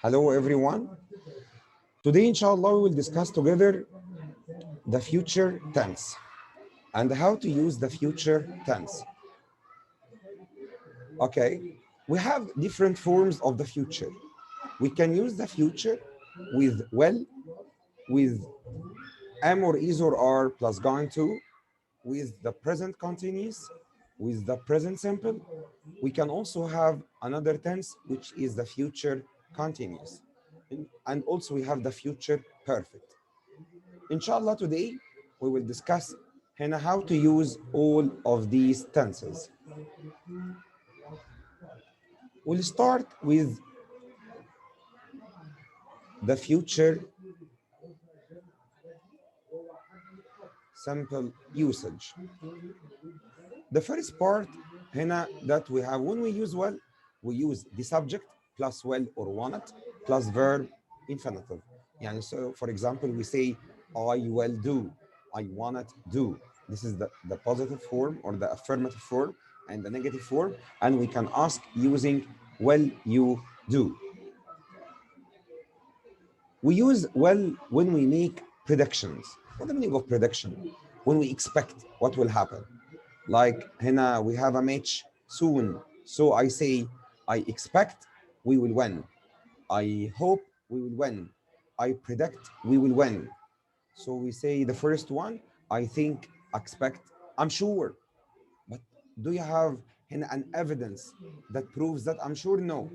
Hello everyone. Today inshallah we will discuss together the future tense and how to use the future tense. Okay, we have different forms of the future. We can use the future with will, with am or is or are plus going to, with the present continuous, with the present simple. We can also have another tense which is the future continuous. And also we have the future perfect. Inshallah, today we will discuss how to use all of these tenses. We'll start with the future simple usage. The first part that we have when we use well, we use the subject plus will or wanted plus verb infinitive. And so, for example, we say, I will do, I wanna do. This is the positive form or the affirmative form and the negative form. And we can ask using will you do. We use well when we make predictions. What the meaning of prediction? When we expect what will happen. Like we have a match soon. So I say, I expect we will win. I hope we will win. I predict we will win. So we say the first one, I think, expect, I'm sure. But do you have an evidence that proves that I'm sure? No.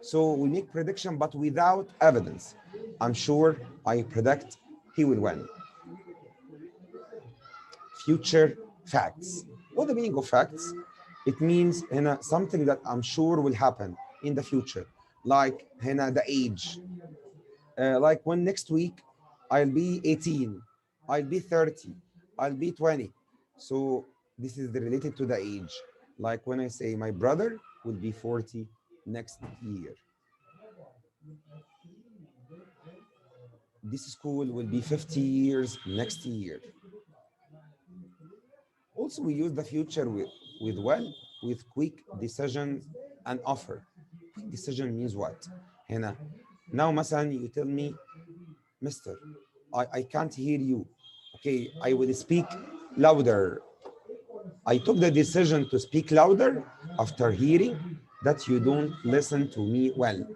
So we make prediction, but without evidence. I'm sure, I predict he will win. Future facts. What the meaning of facts? It means something that I'm sure will happen in the future, like the age. Like when next week I'll be 18, I'll be 30, I'll be 20. So this is related to the age. Like when I say my brother will be 40 next year. This school will be 50 years next year. Also, we use the future with well, with quick decisions and offer. Quick decision means what? Now, مثلا, you tell me, Mister, I can't hear you. Okay, I will speak louder. I took the decision to speak louder after hearing that you don't listen to me well.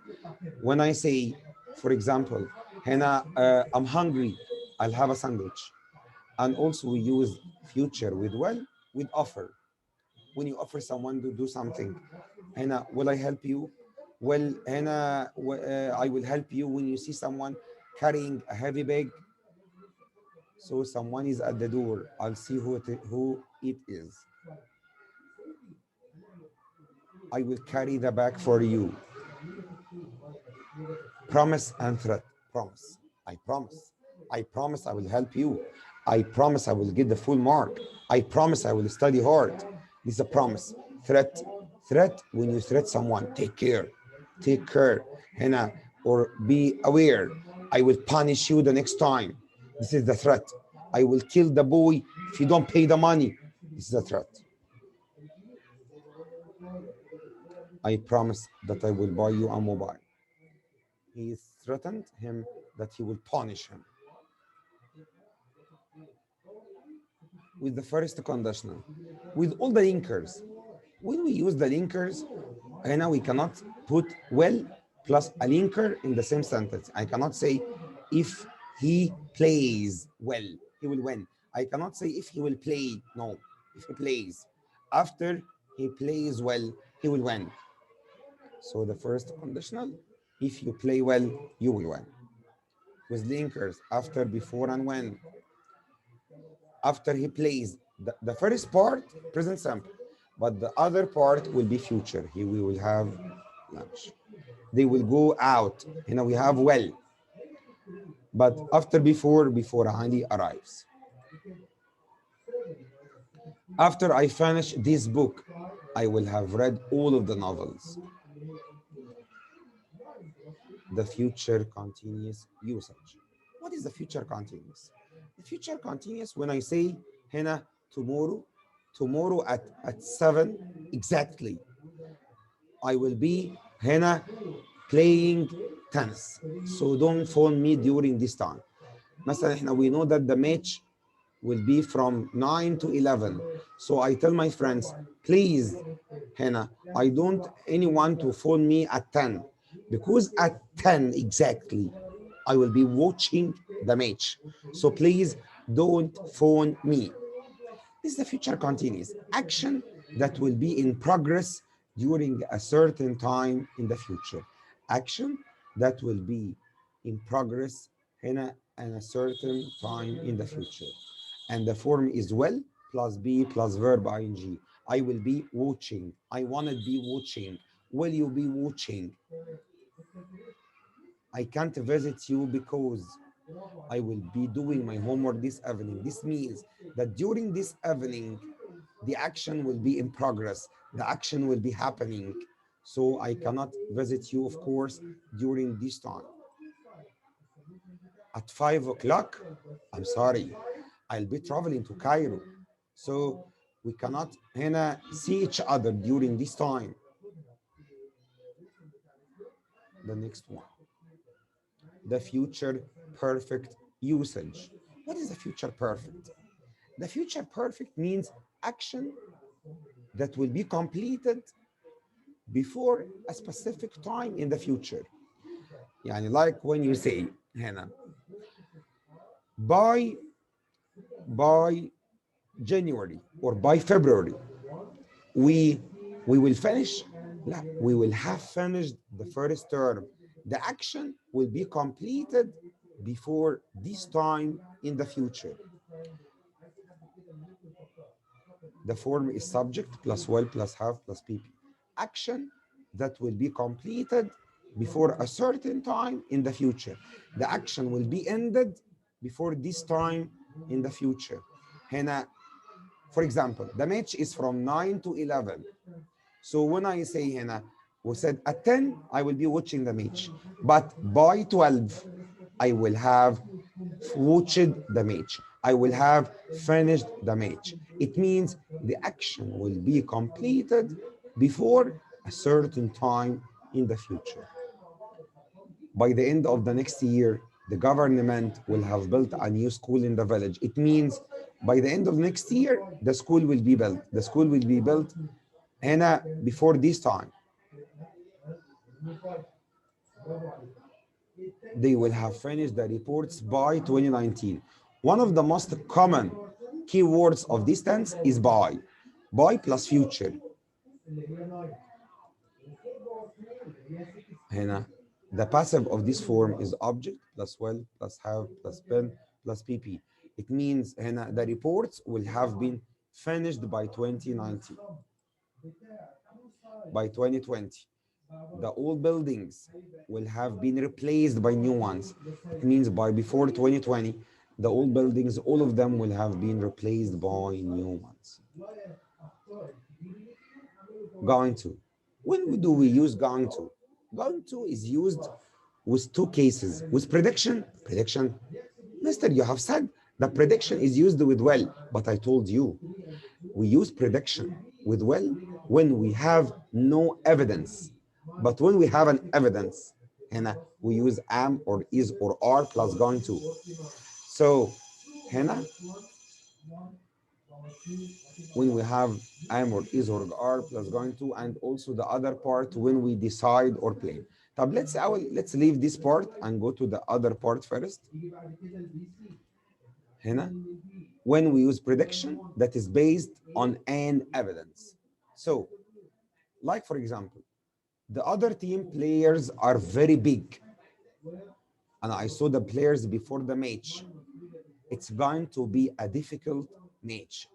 When I say, for example, I'm hungry, I'll have a sandwich. And also we use future with well, with offer. When you offer someone to do something, will I help you? Well, I will help you when you see someone carrying a heavy bag. So someone is at the door. I'll see who it is. I will carry the bag for you. Promise and threat. Promise. I promise. I promise I will help you. I promise I will get the full mark. I promise I will study hard. This is a promise. Threat. Threat, when you threat someone, take care. Take care. Or be aware. I will punish you the next time. This is the threat. I will kill the boy if you don't pay the money. This is a threat. I promise that I will buy you a mobile. He threatened him that he will punish him. With the first conditional, with all the linkers. When we use the linkers, we cannot put well plus a linker in the same sentence. I cannot say if he plays well, he will win. I cannot say if he will play. No, if he plays. After he plays well, he will win. So the first conditional, if you play well, you will win. With linkers, after, before, and when. After he plays, the first part, present simple, but the other part will be future. We will have lunch. They will go out. We have well. But after, before Ali arrives. After I finish this book, I will have read all of the novels. The future continuous usage. What is the future continuous? The future continuous, when I say tomorrow at 7 exactly, I will be playing tennis. So don't phone me during this time. مثلا احنا we know that the match will be from 9 to 11. So I tell my friends, please, هنا, I don't anyone to phone me at 10 because at 10 exactly I will be watching the match. So please don't phone me. This is the future continuous action that will be in progress during a certain time in the future. Action that will be in progress هنا and a certain time in the future. And the form is will plus be plus verb ing. I will be watching. I want to be watching. Will you be watching? I can't visit you because I will be doing my homework this evening. This means that during this evening, the action will be in progress. The action will be happening. So I cannot visit you, of course, during this time. At 5 o'clock, I'm sorry, I'll be traveling to Cairo. So we cannot هنا see each other during this time. The next one. The future perfect usage. What is the future perfect? The future perfect means action that will be completed before a specific time in the future. يعني like when you say هنا by January or by February we will finish. لا, we will have finished the first term. The action will be completed before this time in the future. The form is subject plus will plus have plus pp. Action that will be completed before a certain time in the future. The action will be ended before this time in the future. هنا, for example, the match is from 9 to 11. So when I say هنا, we said at 10, I will be watching the match. But by 12, I will have watched the match. I will have finished the match. It means the action will be completed before a certain time in the future. By the end of the next year, the government will have built a new school in the village. It means by the end of next year, the school will be built. The school will be built هنا before this time. They will have finished the reports by 2019. One of the most common keywords of this tense is by plus future. هنا, the passive of this form is object plus will plus have plus been plus pp. It means هنا, the reports will have been finished by 2019. By 2020, the old buildings will have been replaced by new ones. It means by before 2020, the old buildings, all of them will have been replaced by new ones. Going to. When do we use going to? Going to is used with two cases. With prediction, Mister, you have said the prediction is used with will, but I told you, we use prediction with will when we have no evidence. But when we have an evidence, هنا, we use am or is or are plus going to. So هنا, when we have am or is or are plus going to, and also the other part when we decide or plan. طب let's leave this part and go to the other part first. هنا, when we use prediction that is based on an evidence. So, like for example, the other team players are very big. And I saw the players before the match. It's going to be a difficult match.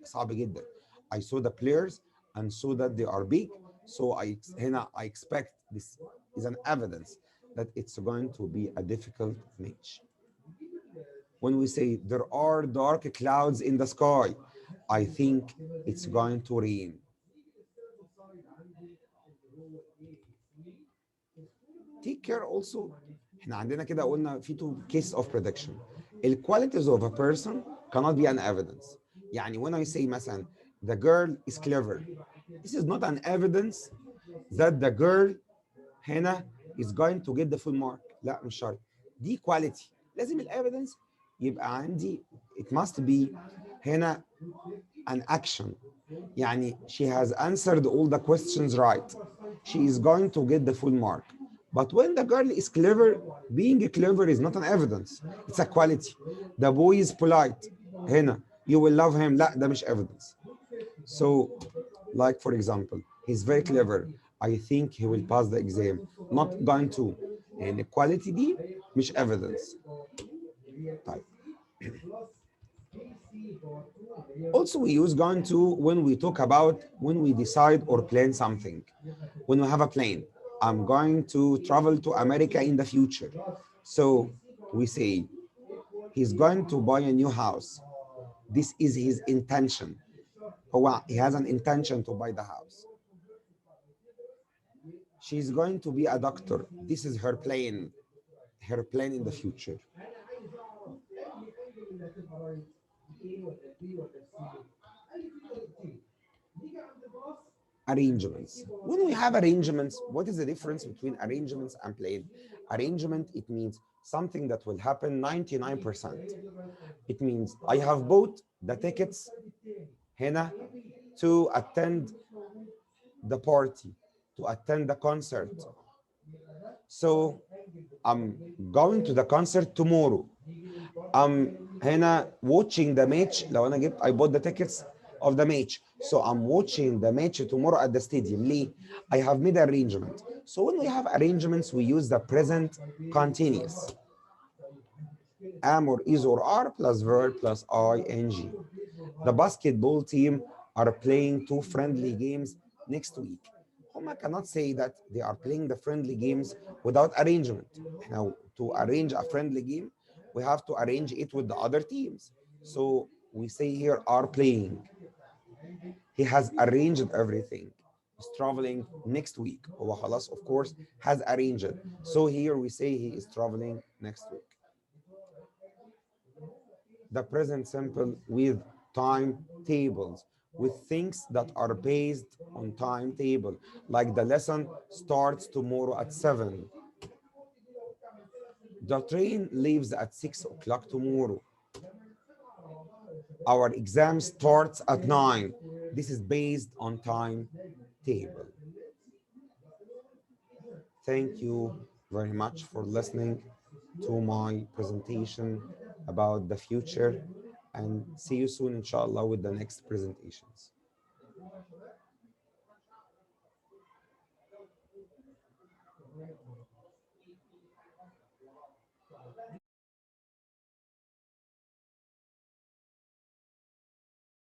صعب جدا. I saw the players and saw that they are big. So I expect this is an evidence that it's going to be a difficult match. When we say there are dark clouds in the sky, I think it's going to rain. Take care also. احنا عندنا كده قلنا في two cases of prediction. The qualities of a person cannot be an evidence. يعني when I say مثلا the girl is clever, this is not an evidence that the girl هنا is going to get the full mark. لا مش شرط. دي quality. لازم evidence يبقى عندي it must be هنا an action. يعني she has answered all the questions right. She is going to get the full mark. But when the girl is clever, being clever is not an evidence. It's a quality. The boy is polite. هنا you will love him. لا ده مش evidence. So like for example, he's very clever. I think he will pass the exam. Not going to. يعني quality دي مش evidence. طيب. Also, we use going to when we talk about when we decide or plan something. When we have a plan, I'm going to travel to America in the future. So we say, he's going to buy a new house. This is his intention. He has an intention to buy the house. She's going to be a doctor. This is her plan in the future. Arrangements. When we have arrangements, what is the difference between arrangements and plan? Arrangement, it means something that will happen 99%. It means I have bought the tickets هنا to attend the party, to attend the concert. So I'm going to the concert tomorrow. I'm هنا watching the match. لو أنا جبت I bought the tickets of the match. So I'm watching the match tomorrow at the stadium. ليه? I have made arrangement. So when we have arrangements, we use the present continuous. Am or is or are plus verb plus ing. The basketball team are playing 2 friendly games next week. Homa cannot say that they are playing the friendly games without arrangement. Now, to arrange a friendly game, we have to arrange it with the other teams. So we say here are playing. He has arranged everything. He's traveling next week. هو خلاص of course has arranged. So here we say he is traveling next week. The present simple with timetables, with things that are based on timetable, like the lesson starts tomorrow at 7. The train leaves at 6 o'clock tomorrow. Our exam starts at 9. This is based on timetable. Thank you very much for listening to my presentation about the future, and see you soon, inshallah, with the next presentations.